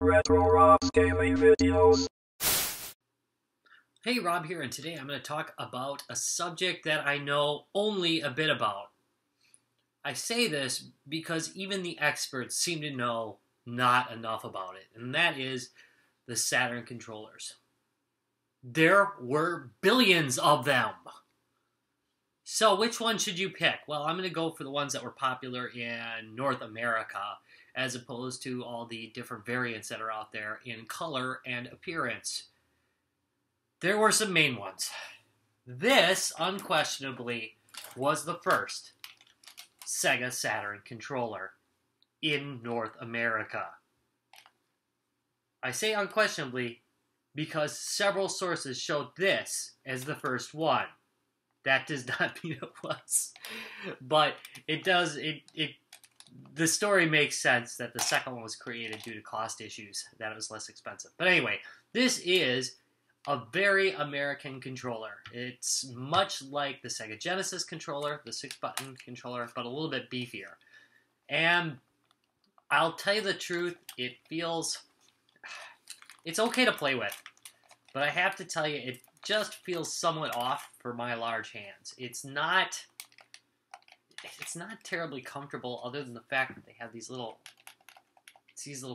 Retro Rob's gaming videos. Hey, Rob here, and today I'm going to talk about a subject that I know only a bit about. I say this because even the experts seem to know not enough about it, and that is the Saturn controllers. There were billions of them. So which one should you pick? Well, I'm going to go for the ones that were popular in North America, as opposed to all the different variants that are out there in color and appearance. There were some main ones. This, unquestionably, was the first Sega Saturn controller in North America. I say unquestionably because several sources showed this as the first one. That does not mean it was. But it does, the story makes sense that the second one was created due to cost issues, that it was less expensive. But anyway, this is a very American controller. It's much like the Sega Genesis controller, the 6-button controller, but a little bit beefier. And I'll tell you the truth, it's okay to play with. But I have to tell you, it just feels somewhat off for my large hands. It's not terribly comfortable, other than the fact that they have these little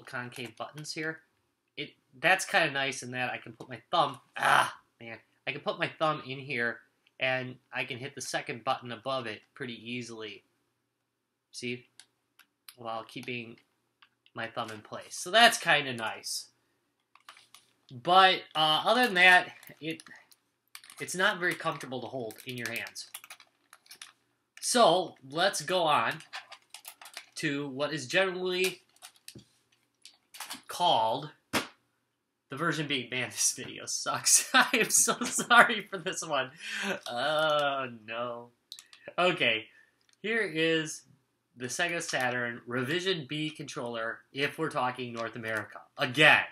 concave buttons here. That's kind of nice in that I can put my thumb, I can put my thumb in here and I can hit the second button above it pretty easily. See? While keeping my thumb in place. So that's kind of nice. But other than that, it's not very comfortable to hold in your hands. So let's go on to what is generally called the version being, man, this video sucks. I am so sorry for this one. Oh, no. Okay, here is the Sega Saturn Revision B controller if we're talking North America. Again,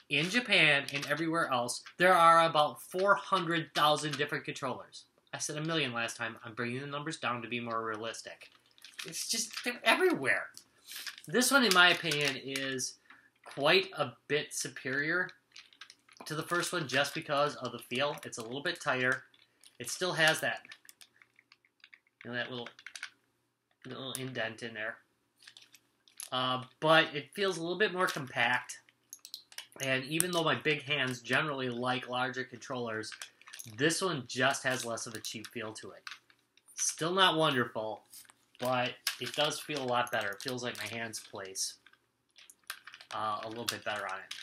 in Japan and everywhere else, there are about 400,000 different controllers. I said 1 million last time. I'm bringing the numbers down to be more realistic. It's just, they're everywhere. This one, in my opinion, is quite a bit superior to the first one just because of the feel. It's a little bit tighter. It still has that, that little indent in there. But it feels a little bit more compact. And even though my big hands generally like larger controllers, this one just has less of a cheap feel to it. Still not wonderful, but it does feel a lot better. It feels like my hands place a little bit better on it.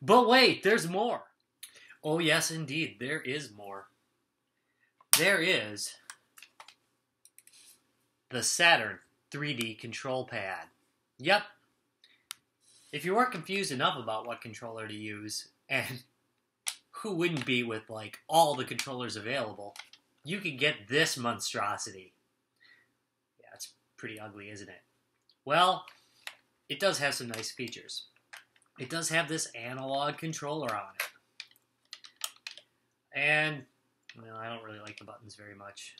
But wait, there's more. Oh yes, indeed, there is more. There is the Saturn 3D control pad. Yep. If you weren't confused enough about what controller to use, and who wouldn't be with, like, all the controllers available, you could get this monstrosity. Yeah, it's pretty ugly, isn't it? Well, it does have some nice features. It does have this analog controller on it. And, well, I don't really like the buttons very much.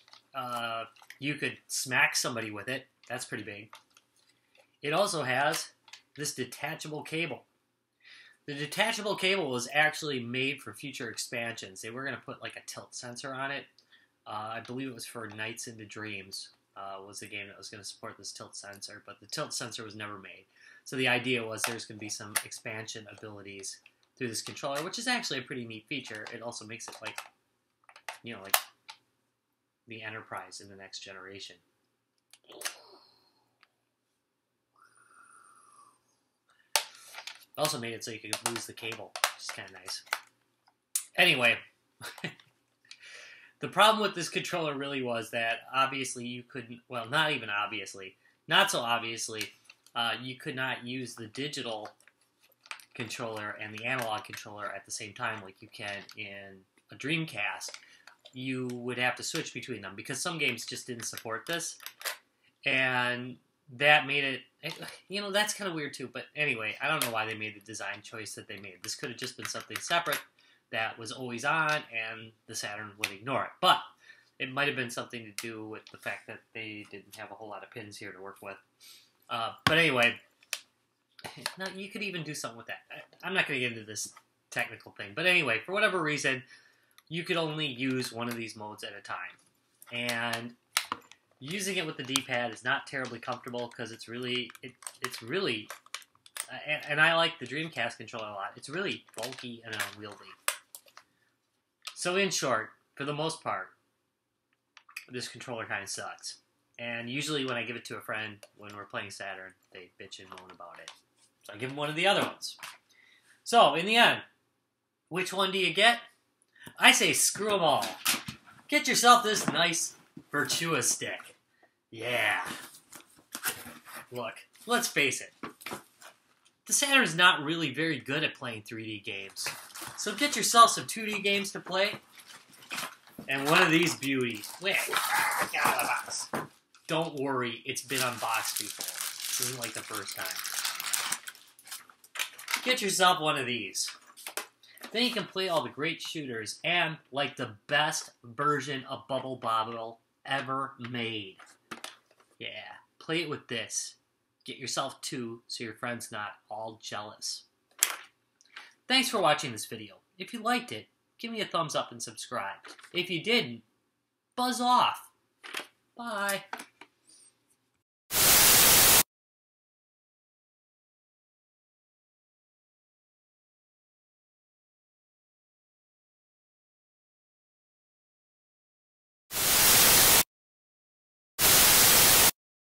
You could smack somebody with it. That's pretty big. It also has this detachable cable. The detachable cable was actually made for future expansions. They were going to put like a tilt sensor on it. I believe it was for Nights into Dreams was the game that was going to support this tilt sensor, but the tilt sensor was never made. So the idea was there's going to be some expansion abilities through this controller, which is actually a pretty neat feature. It also makes it like, like the Enterprise in the next generation. Also made it so you could lose the cable, which is kind of nice. Anyway, the problem with this controller really was that obviously you couldn't, well, not even obviously, not so obviously, you could not use the digital controller and the analog controller at the same time like you can in a Dreamcast. You would have to switch between them because some games just didn't support this. And that made it, that's kind of weird too. But anyway, I don't know why they made the design choice that they made. This could have just been something separate that was always on, and the Saturn would ignore it. But it might have been something to do with the fact that they didn't have a whole lot of pins here to work with. But anyway, Now, you could even do something with that. I'm not going to get into this technical thing. But anyway, for whatever reason, you could only use one of these modes at a time. And using it with the D-pad is not terribly comfortable because it's really, and I like the Dreamcast controller a lot. It's really bulky and unwieldy. So in short, for the most part, this controller kind of sucks. And usually when I give it to a friend, when we're playing Saturn, they bitch and moan about it. So I give them one of the other ones. So, in the end, which one do you get? I say screw them all. Get yourself this nice Virtua stick. Yeah. Look, let's face it. The Saturn's not really very good at playing 3D games. So get yourself some 2D games to play. And one of these beauties. Wait, get out of the box. Don't worry, it's been unboxed before. This isn't like the first time. Get yourself one of these. Then you can play all the great shooters and like the best version of Bubble Bobble ever made. Yeah, play it with this. Get yourself two so your friend's not all jealous. Thanks for watching this video. If you liked it, give me a thumbs up and subscribe. If you didn't, buzz off. Bye.